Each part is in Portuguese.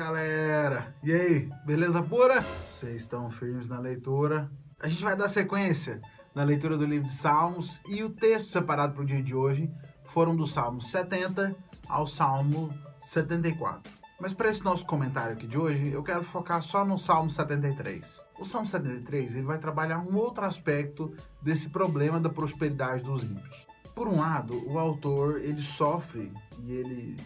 galera! E aí, beleza pura? Vocês estão firmes na leitura? A gente vai dar sequência na leitura do livro de Salmos e o texto separado para o dia de hoje foram do Salmo 70 ao Salmo 74. Mas para esse nosso comentário aqui de hoje, eu quero focar só no Salmo 73. O Salmo 73 ele vai trabalhar um outro aspecto desse problema da prosperidade dos ímpios. Por um lado, o autor ele sofre e ele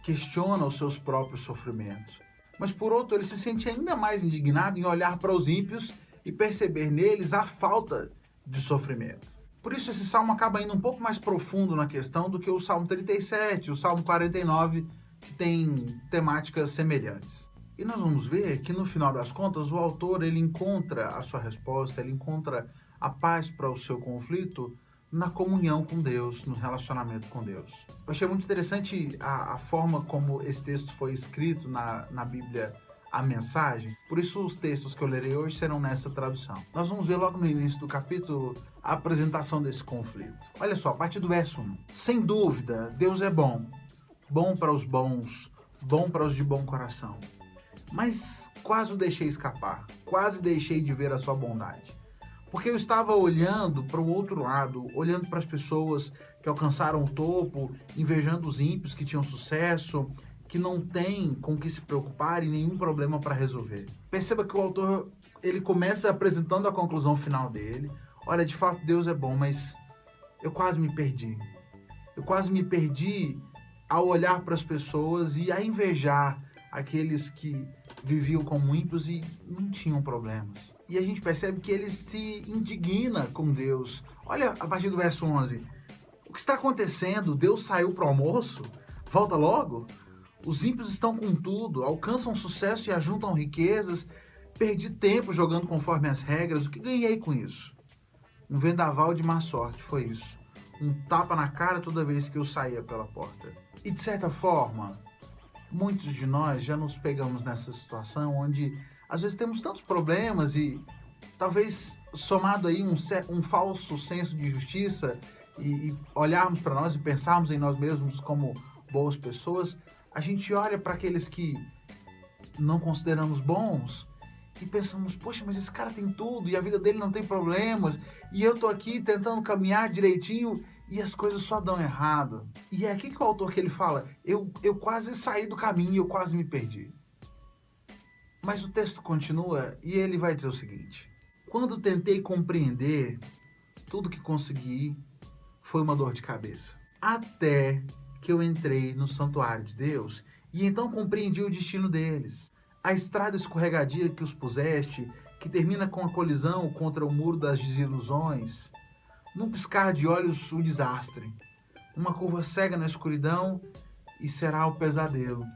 questiona os seus próprios sofrimentos. Mas por outro, ele se sente ainda mais indignado em olhar para os ímpios e perceber neles a falta de sofrimento. Por isso esse salmo acaba indo um pouco mais profundo na questão do que o Salmo 37, o Salmo 49, que tem temáticas semelhantes. E nós vamos ver que no final das contas o autor ele encontra a sua resposta, ele encontra a paz para o seu conflito na comunhão com Deus, no relacionamento com Deus. Eu achei muito interessante a forma como esse texto foi escrito na Bíblia, a mensagem. Por isso os textos que eu lerei hoje serão nessa tradução. Nós vamos ver logo no início do capítulo a apresentação desse conflito. Olha só, a partir do verso 1. Sem dúvida, Deus é bom. Bom para os bons, bom para os de bom coração. Mas quase o deixei escapar. Quase deixei de ver a sua bondade. Porque eu estava olhando para o outro lado, olhando para as pessoas que alcançaram o topo, invejando os ímpios que tinham sucesso, que não têm com o que se preocupar e nenhum problema para resolver. Perceba que o autor ele começa apresentando a conclusão final dele. Olha, de fato Deus é bom, mas eu quase me perdi. Eu quase me perdi ao olhar para as pessoas e a invejar aqueles que viviam como ímpios e não tinham problemas. E a gente percebe que ele se indigna com Deus. Olha a partir do verso 11. O que está acontecendo? Deus saiu para o almoço? Volta logo? Os ímpios estão com tudo, alcançam sucesso e ajuntam riquezas. Perdi tempo jogando conforme as regras. O que ganhei com isso? Um vendaval de má sorte, foi isso. Um tapa na cara toda vez que eu saía pela porta. E de certa forma, muitos de nós já nos pegamos nessa situação onde às vezes temos tantos problemas e talvez somado aí um falso senso de justiça e olharmos para nós e pensarmos em nós mesmos como boas pessoas, a gente olha para aqueles que não consideramos bons e pensamos, poxa, mas esse cara tem tudo e a vida dele não tem problemas e eu tô aqui tentando caminhar direitinho e as coisas só dão errado. E é aqui que o autor que ele fala, eu quase saí do caminho, eu quase me perdi. Mas o texto continua e ele vai dizer o seguinte: quando tentei compreender, tudo que consegui foi uma dor de cabeça. Até que eu entrei no santuário de Deus e então compreendi o destino deles. A estrada escorregadia que os puseste, que termina com a colisão contra o muro das desilusões. Num piscar de olhos o desastre. Uma curva cega na escuridão e será o pesadelo.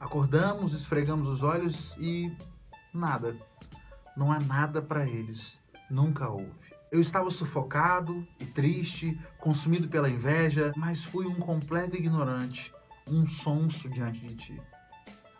Acordamos, esfregamos os olhos e nada. Não há nada para eles. Nunca houve. Eu estava sufocado e triste, consumido pela inveja, mas fui um completo ignorante, um sonso diante de ti.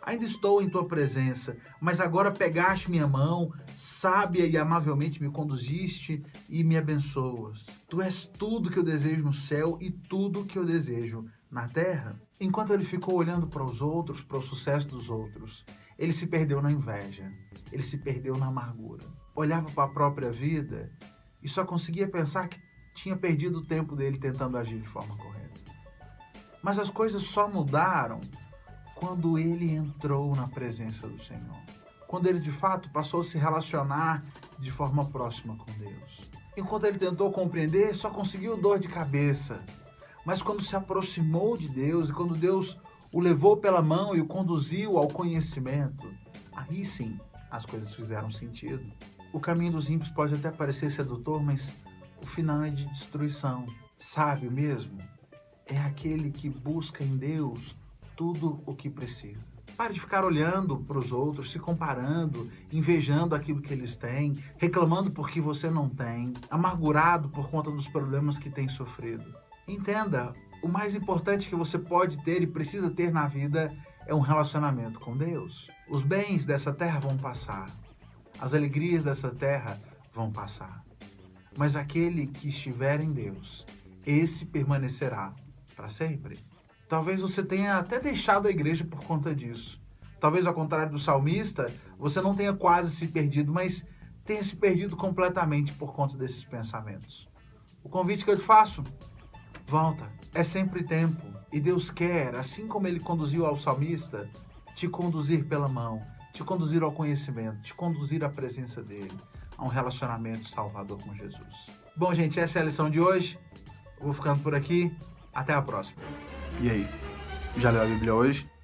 Ainda estou em tua presença, mas agora pegaste minha mão, sábia e amavelmente me conduziste e me abençoas. Tu és tudo que eu desejo no céu e tudo que eu desejo na terra. Enquanto ele ficou olhando para os outros, para o sucesso dos outros, ele se perdeu na inveja, ele se perdeu na amargura. Olhava para a própria vida e só conseguia pensar que tinha perdido o tempo dele tentando agir de forma correta. Mas as coisas só mudaram quando ele entrou na presença do Senhor. Quando ele de fato passou a se relacionar de forma próxima com Deus. Enquanto ele tentou compreender, só conseguiu dor de cabeça. Mas quando se aproximou de Deus e quando Deus o levou pela mão e o conduziu ao conhecimento, aí sim as coisas fizeram sentido. O caminho dos ímpios pode até parecer sedutor, mas o final é de destruição. Sábio mesmo é aquele que busca em Deus tudo o que precisa. Pare de ficar olhando para os outros, se comparando, invejando aquilo que eles têm, reclamando porque você não tem, amargurado por conta dos problemas que tem sofrido. Entenda, o mais importante que você pode ter e precisa ter na vida é um relacionamento com Deus. Os bens dessa terra vão passar, as alegrias dessa terra vão passar, mas aquele que estiver em Deus, esse permanecerá para sempre. Talvez você tenha até deixado a igreja por conta disso. Talvez ao contrário do salmista, você não tenha quase se perdido, mas tenha se perdido completamente por conta desses pensamentos. O convite que eu te faço, volta. É sempre tempo. E Deus quer, assim como Ele conduziu ao salmista, te conduzir pela mão, te conduzir ao conhecimento, te conduzir à presença dEle, a um relacionamento salvador com Jesus. Bom, gente, essa é a lição de hoje. Eu vou ficando por aqui. Até a próxima. E aí, já leu a Bíblia hoje?